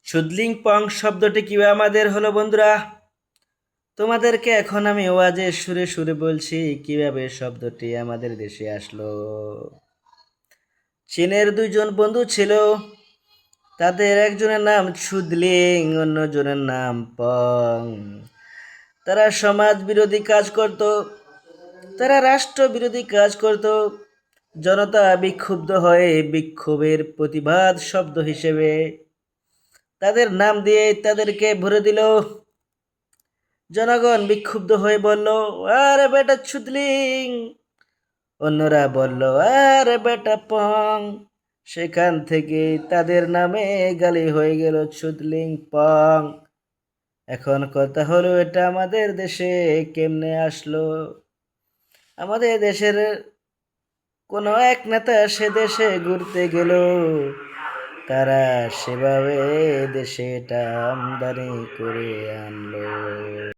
শুদলিং পং শব্দটি কিভাবে আমাদের হলো বন্ধুরা? তোমাদেরকে এখন আমি ওয়াজের সুরে সুরে বলছি কিভাবে শব্দটি আমাদের দেশে আসলো। চীনের দুইজন বন্ধু ছিল, তাদের একজনের নাম শুদলিং, অন্যজনের নাম পং। তারা সমাজ বিরোধী কাজ করত, তারা রাষ্ট্র বিরোধী কাজ করত। জনতা বিক্ষুব্ধ হয়ে বিক্ষোভের প্রতিবাদ শব্দ হিসেবে তাদের নাম দিয়ে তাদেরকে ভরে দিল। জনগণ বিক্ষুব্ধ হয়ে বলল, আরে বেটা ছুদলিং। অন্যরা বলল, আরে বেটা পং। সেখান থেকে তাদের নামে গালি হয়ে গেল ছুদলিং পং। এখন কথা হলো, এটা আমাদের দেশে কেমনে আসলো? আমাদের দেশের কোনো এক নেতা সে দেশে ঘুরতে গেল, তারা সেভাবে দেশে এটা আমদানি করে আনলো।